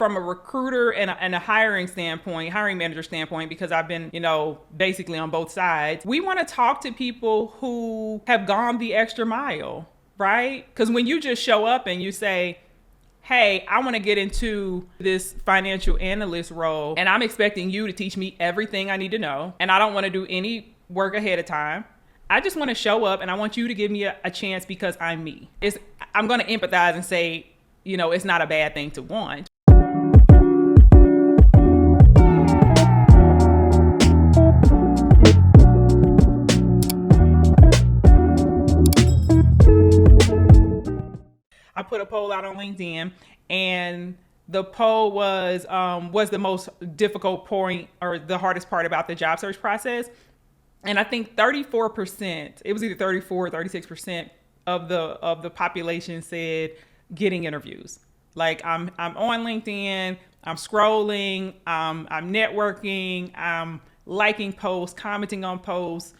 from a recruiter and a hiring manager standpoint, because I've been, basically on both sides, we want to talk to people who have gone the extra mile, right? Because when you just show up and you say, hey, I want to get into this financial analyst role, and I'm expecting you to teach me everything I need to know, and I don't want to do any work ahead of time. I just want to show up, and I want you to give me a chance because I'm me. I'm going to empathize and say, it's not a bad thing to want. I put a poll out on LinkedIn, and the poll was the most difficult point or the hardest part about the job search process. And I think 34%, it was either 34 or 36% of the population said getting interviews. Like I'm on LinkedIn, I'm scrolling, I'm networking, I'm liking posts, commenting on posts,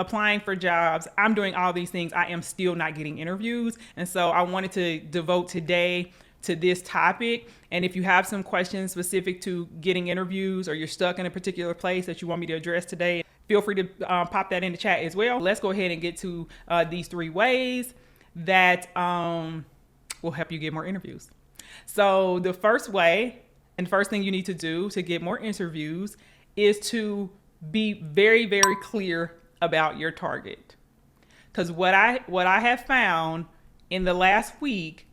applying for jobs. I'm doing all these things. I am still not getting interviews. And so I wanted to devote today to this topic. And if you have some questions specific to getting interviews, or you're stuck in a particular place that you want me to address today, feel free to pop that in the chat as well. Let's go ahead and get to these 3 ways that will help you get more interviews. So the first way, and first thing you need to do to get more interviews, is to be very, very clear about your target. Because what I have found in the last week,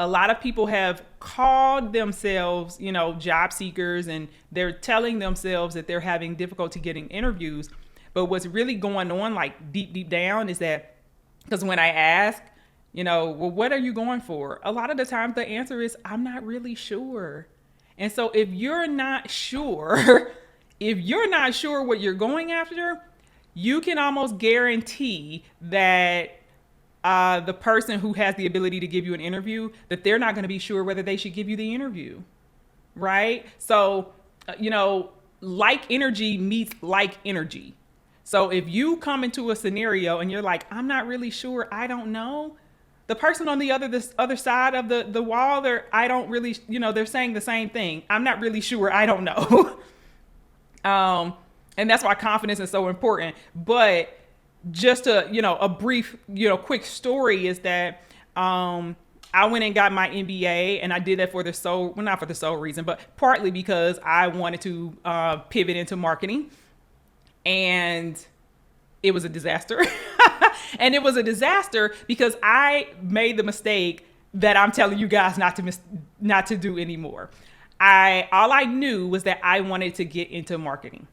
a lot of people have called themselves, job seekers, and they're telling themselves that they're having difficulty getting interviews. But what's really going on, like deep down, is that, because when I ask, well, what are you going for? A lot of the time the answer is, I'm not really sure. And so if you're not sure, what you're going after, you can almost guarantee that the person who has the ability to give you an interview, that they're not going to be sure whether they should give you the interview, right? So, like energy meets like energy. So if you come into a scenario and you're like, I'm not really sure, I don't know, the person on the other side of the wall, they're saying the same thing. I'm not really sure, I don't know. And that's why confidence is so important. But just a brief, quick story is that I went and got my MBA, and I did that not for the sole reason, but partly because I wanted to pivot into marketing. And it was a disaster. And it was a disaster because I made the mistake that I'm telling you guys not to do anymore. All I knew was that I wanted to get into marketing.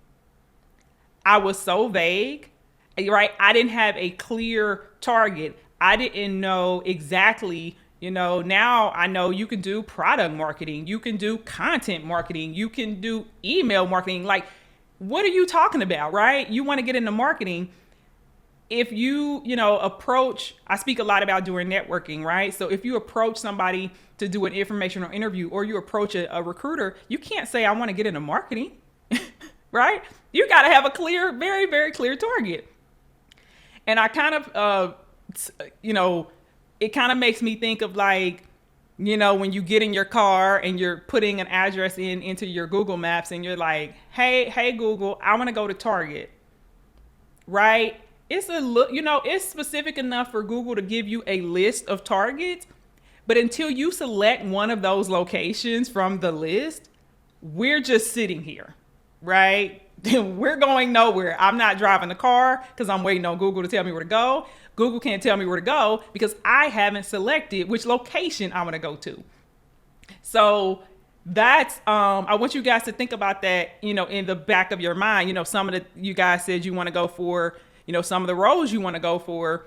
I was so vague, right? I didn't have a clear target. I didn't know exactly, now I know you can do product marketing, you can do content marketing, you can do email marketing. Like, what are you talking about, right? You want to get into marketing. If you, approach, I speak a lot about doing networking, right? So if you approach somebody to do an informational interview, or you approach a recruiter, you can't say, I want to get into marketing, right? You got to have a clear, very, very clear target. And I kind of, it kind of makes me think of like, when you get in your car and you're putting an address into your Google Maps, and you're like, hey, Google, I want to go to Target, right? It's specific enough for Google to give you a list of targets, but until you select one of those locations from the list, we're just sitting here, right? We're going nowhere. I'm not driving the car because I'm waiting on Google to tell me where to go. Google can't tell me where to go because I haven't selected which location I want to go to. So that's, I want you guys to think about that, in the back of your mind. Some of you guys said you want to go for, some of the roles you want to go for.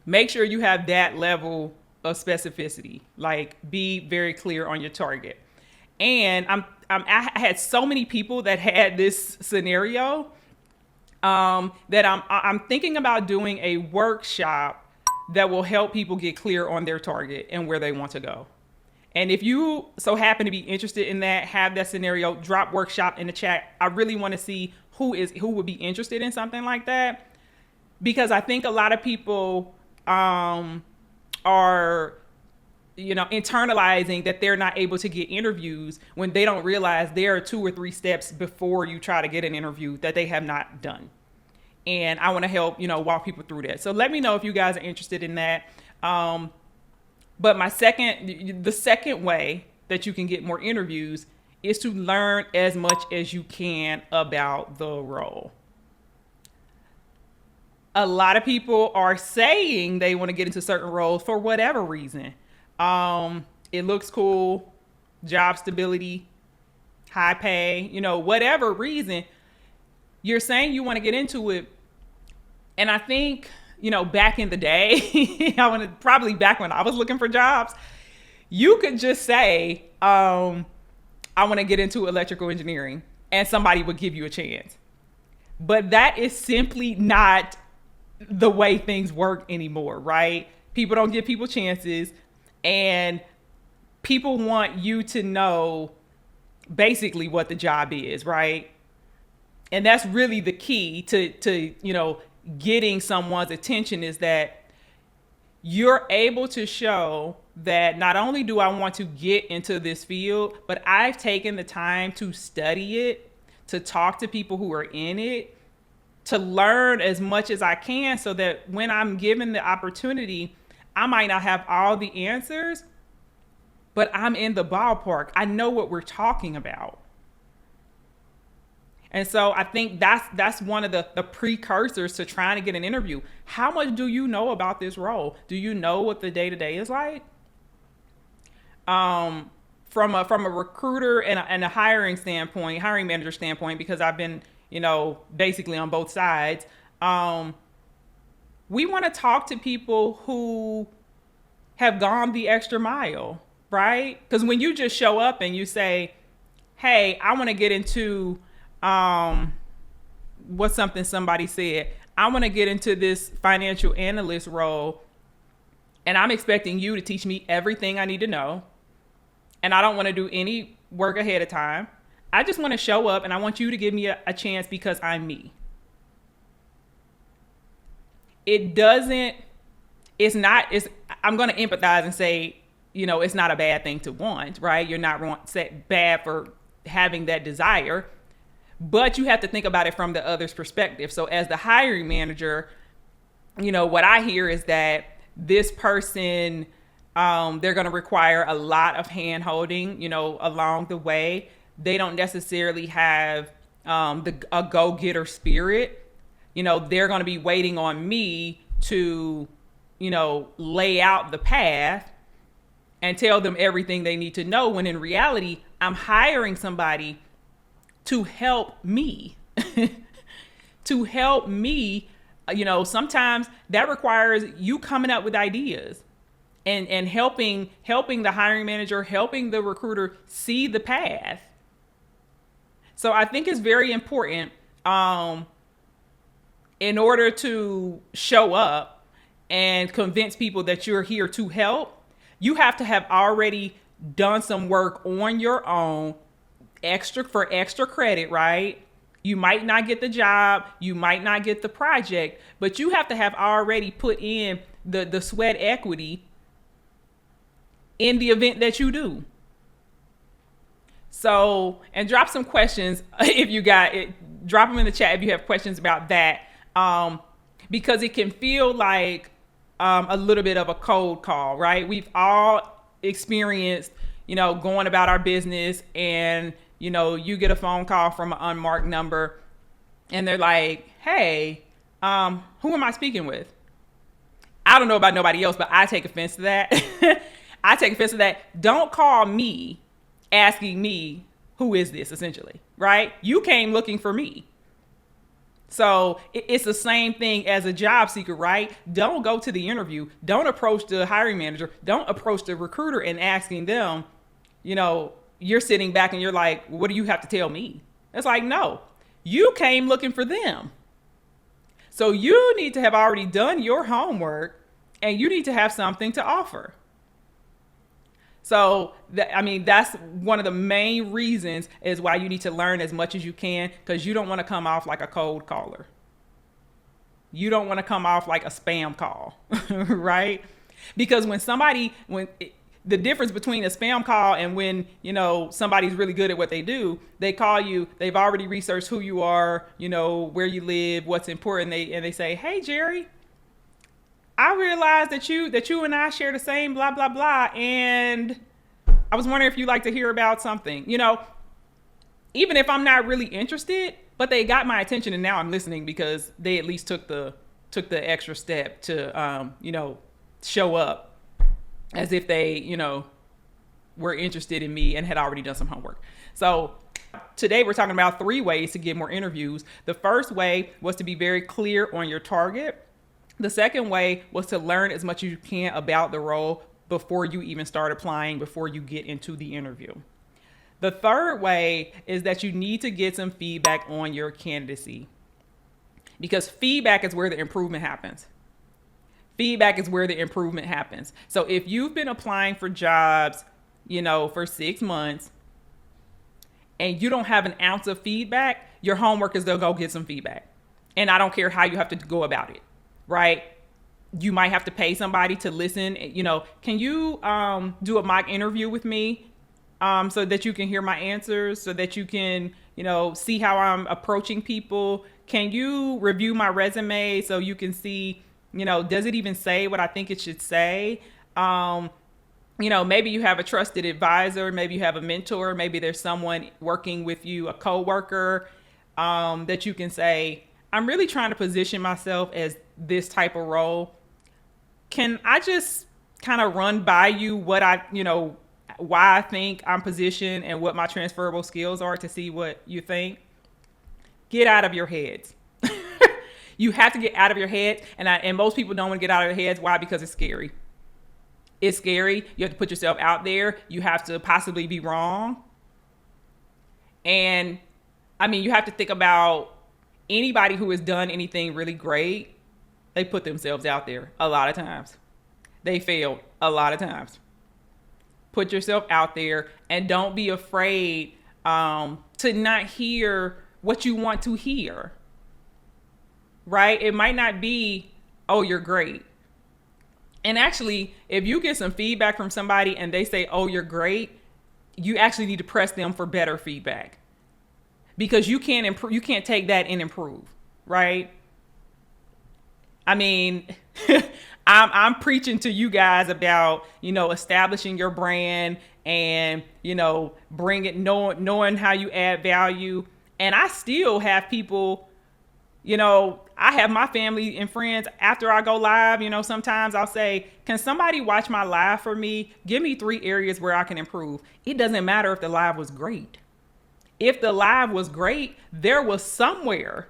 Make sure you have that level of specificity, like be very clear on your target. And I had so many people that had this scenario that I'm thinking about doing a workshop that will help people get clear on their target and where they want to go. And if you so happen to be interested in that, have that scenario, drop workshop in the chat. I really want to see who would be interested in something like that, because I think a lot of people are internalizing that they're not able to get interviews when they don't realize there are 2 or 3 steps before you try to get an interview that they have not done. And I want to help, walk people through that. So let me know if you guys are interested in that. But the second way that you can get more interviews is to learn as much as you can about the role. A lot of people are saying they want to get into certain roles for whatever reason. It looks cool, job stability, high pay, whatever reason. You're saying you want to get into it. And I think, back in the day, probably back when I was looking for jobs, you could just say, I want to get into electrical engineering, and somebody would give you a chance. But that is simply not the way things work anymore, right? People don't give people chances, and people want you to know basically what the job is, right? And that's really the key to getting someone's attention, is that you're able to show that not only do I want to get into this field, but I've taken the time to study it, to talk to people who are in it, to learn as much as I can, so that when I'm given the opportunity, I might not have all the answers, but I'm in the ballpark. I know what we're talking about. And so I think that's one of the precursors to trying to get an interview. How much do you know about this role? Do you know what the day-to-day is like? From a recruiter and a hiring manager standpoint, because I've been, basically on both sides. We want to talk to people who have gone the extra mile, right? Because when you just show up and you say, hey, I want to get into, what's something somebody said? I want to get into this financial analyst role, and I'm expecting you to teach me everything I need to know. And I don't want to do any work ahead of time. I just want to show up, and I want you to give me a chance because I'm me. I'm going to empathize and say, it's not a bad thing to want, right? You're not bad for having that desire, but you have to think about it from the other's perspective. So as the hiring manager, what I hear is that this person, they're going to require a lot of hand holding, along the way. They don't necessarily have a go-getter spirit. They're going to be waiting on me to, lay out the path and tell them everything they need to know, when in reality, I'm hiring somebody to help me. To help me, sometimes that requires you coming up with ideas and helping the hiring manager, helping the recruiter see the path. So I think it's very important, in order to show up and convince people that you're here to help, you have to have already done some work on your own, for extra credit, right? You might not get the job, you might not get the project, but you have to have already put in the sweat equity in the event that you do. So, and drop some questions if you got it. Drop them in the chat if you have questions about that, because it can feel like a little bit of a cold call, right? We've all experienced, going about our business, and you get a phone call from an unmarked number, and they're like, "Hey, who am I speaking with?" I don't know about nobody else, but I take offense to that. I take offense to that. Don't call me asking me, who is this, essentially, right? You came looking for me. So it's the same thing as a job seeker, right? Don't go to the interview. Don't approach the hiring manager. Don't approach the recruiter and asking them, you're sitting back and you're like, what do you have to tell me? It's like, no, you came looking for them. So you need to have already done your homework, and you need to have something to offer. So, that's one of the main reasons is why you need to learn as much as you can, because you don't want to come off like a cold caller. You don't want to come off like a spam call, right? Because the difference between a spam call and when, somebody's really good at what they do, they call you, they've already researched who you are, where you live, what's important. They say, hey, Gerrie, I realized that you and I share the same blah, blah, blah. And I was wondering if you'd like to hear about something, even if I'm not really interested, but they got my attention and now I'm listening because they at least took the extra step to, show up as if they, were interested in me and had already done some homework. So today we're talking about 3 ways to get more interviews. The first way was to be very clear on your target. The second way was to learn as much as you can about the role before you even start applying, before you get into the interview. The third way is that you need to get some feedback on your candidacy, because feedback is where the improvement happens. Feedback is where the improvement happens. So if you've been applying for jobs, for 6 months and you don't have an ounce of feedback, your homework is to go get some feedback. And I don't care how you have to go about it, right? You might have to pay somebody to listen. Can you do a mock interview with me so that you can hear my answers, so that you can, see how I'm approaching people? Can you review my resume so you can see, does it even say what I think it should say? Maybe you have a trusted advisor, maybe you have a mentor, maybe there's someone working with you, a coworker, that you can say, I'm really trying to position myself as this type of role. Can I just kind of run by you what why I think I'm positioned and what my transferable skills are to see what you think? Get out of your heads. You have to get out of your head. And most people don't want to get out of their heads. Why? Because it's scary. It's scary. You have to put yourself out there. You have to possibly be wrong. And you have to think about anybody who has done anything really great. They put themselves out there a lot of times. They failed a lot of times. Put yourself out there and don't be afraid to not hear what you want to hear. Right? It might not be, oh, you're great. And actually, if you get some feedback from somebody and they say, oh, you're great, you actually need to press them for better feedback, because you can't improve. You can't take that and improve. Right? I'm preaching to you guys about, establishing your brand and, knowing how you add value. And I still have people, I have my family and friends after I go live, sometimes I'll say, can somebody watch my live for me? Give me 3 areas where I can improve. It doesn't matter if the live was great. If the live was great, there was somewhere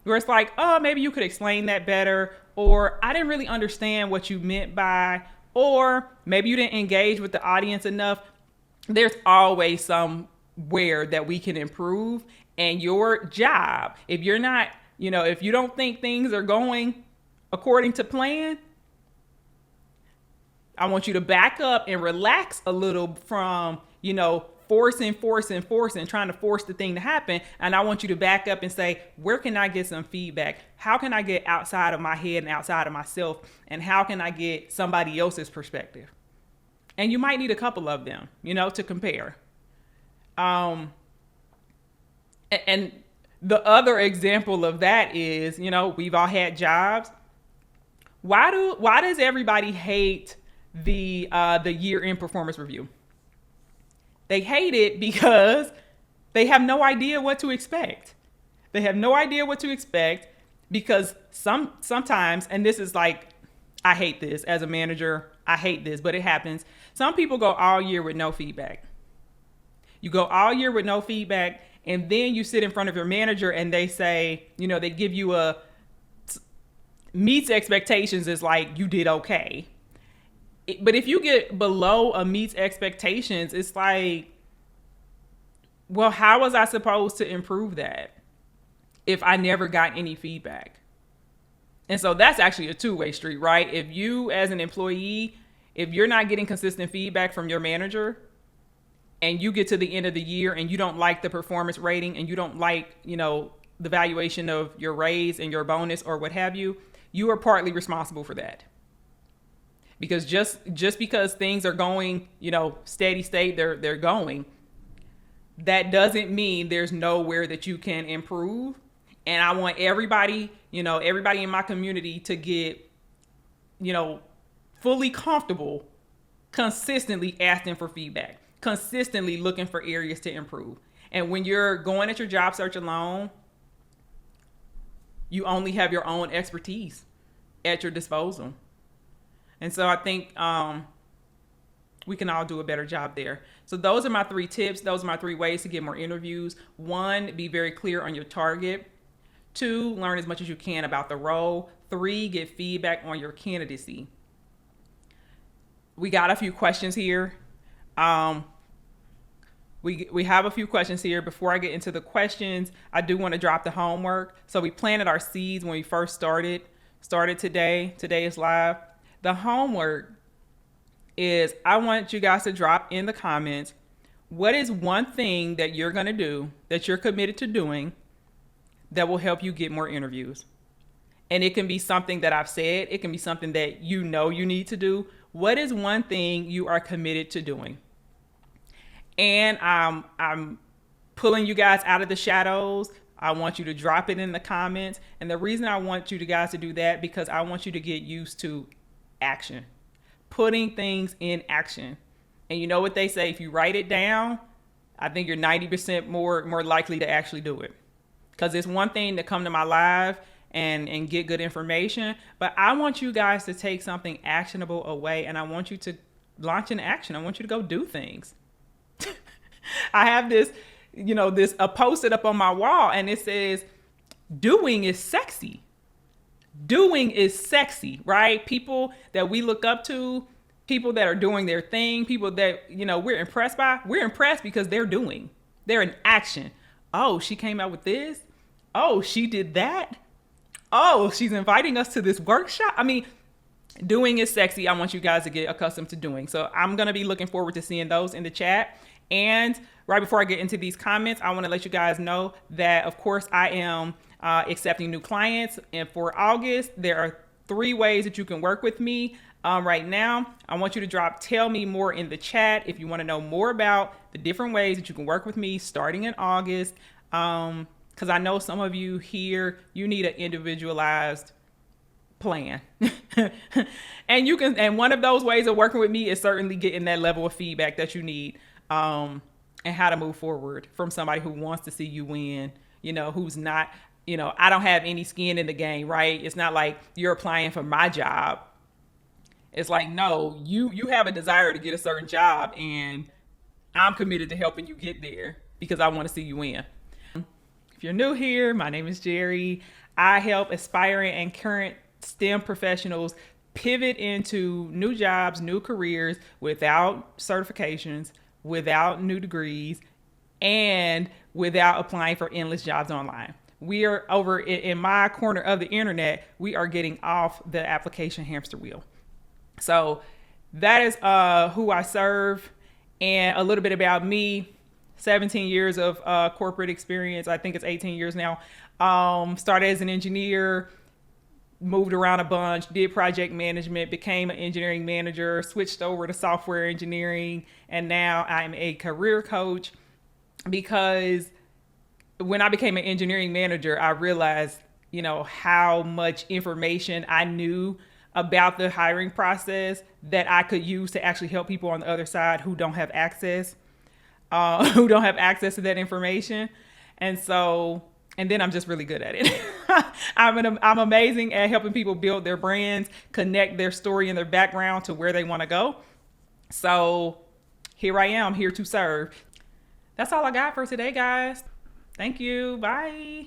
where it's like, oh, maybe you could explain that better. Or I didn't really understand what you meant by, or maybe you didn't engage with the audience enough. There's always somewhere that we can improve. And your job, if you're not, if you don't think things are going according to plan, I want you to back up and relax a little from, forcing, trying to force the thing to happen. And I want you to back up and say, where can I get some feedback? How can I get outside of my head and outside of myself? And how can I get somebody else's perspective? And you might need a couple of them, to compare. And the other example of that is, we've all had jobs. Why does everybody hate the year-end performance review? They hate it because they have no idea what to expect. They have no idea what to expect because sometimes, and this is like, I hate this as a manager. I hate this, but it happens. Some people go all year with no feedback. You go all year with no feedback, and then you sit in front of your manager and they say, they give you a meets expectations is like, you did okay. But if you get below a meets expectations, it's like, well, how was I supposed to improve that if I never got any feedback? And so that's actually a 2-way street, right? If you as an employee, if you're not getting consistent feedback from your manager and you get to the end of the year and you don't like the performance rating and you don't like, the valuation of your raise and your bonus or what have you, you are partly responsible for that. because just because things are going, steady state, they're going, that doesn't mean there's nowhere that you can improve. And I want everybody, everybody in my community to get, fully comfortable consistently asking for feedback, consistently looking for areas to improve. And when you're going at your job search alone, you only have your own expertise at your disposal. And so I think we can all do a better job there. So those are my 3 tips. Those are my 3 ways to get more interviews. 1, be very clear on your target. 2, learn as much as you can about the role. 3, get feedback on your candidacy. We got a few questions here. We have a few questions here. Before I get into the questions, I do want to drop the homework. So we planted our seeds when we first started today. Today is live. The homework is, I want you guys to drop in the comments, what is one thing that you're going to do, that you're committed to doing, that will help you get more interviews? And it can be something that I've said. It can be something that you need to do. What is one thing you are committed to doing? And I'm pulling you guys out of the shadows. I want you to drop it in the comments. And the reason I want you guys to do that, because I want you to get used to action, putting things in action. And you know what they say, if you write it down, I think you're 90% more likely to actually do it. Because it's one thing to come to my live and get good information, but I want you guys to take something actionable away, and I want you to launch an action. I want you to go do things. I have this, posted up on my wall, and it says, doing is sexy. Doing is sexy, right? People that we look up to, people that are doing their thing, people that, we're impressed by, we're impressed because they're doing. They're in action. Oh, she came out with this. Oh, she did that. Oh, she's inviting us to this workshop. I mean, doing is sexy. I want you guys to get accustomed to doing. So I'm going to be looking forward to seeing those in the chat. And right before I get into these comments, I want to let you guys know that, of course, I am accepting new clients. And for August, there are 3 ways that you can work with me. Right now, I want you to drop "tell me more" in the chat if you want to know more about the different ways that you can work with me starting in August. Because I know some of you here, you need an individualized plan. And one of those ways of working with me is certainly getting that level of feedback that you need, and how to move forward from somebody who wants to see you win, who's not, I don't have any skin in the game, right? It's not like you're applying for my job. It's like, no, you have a desire to get a certain job, and I'm committed to helping you get there because I want to see you win. If you're new here, my name is Gerrie. I help aspiring and current STEM professionals pivot into new jobs, new careers without certifications, without new degrees, and without applying for endless jobs online. We are over in my corner of the internet. We are getting off the application hamster wheel. So that is who I serve, and a little bit about me. 17 years of corporate experience. I think it's 18 years now. Started as an engineer, moved around a bunch, did project management, became an engineering manager, switched over to software engineering, and now I'm a career coach. Because when I became an engineering manager, I realized, how much information I knew about the hiring process that I could use to actually help people on the other side who don't have access. Who don't have access to that information. And then I'm just really good at it. I'm amazing at helping people build their brands, connect their story and their background to where they want to go. So here I am, here to serve. That's all I got for today, guys. Thank you. Bye.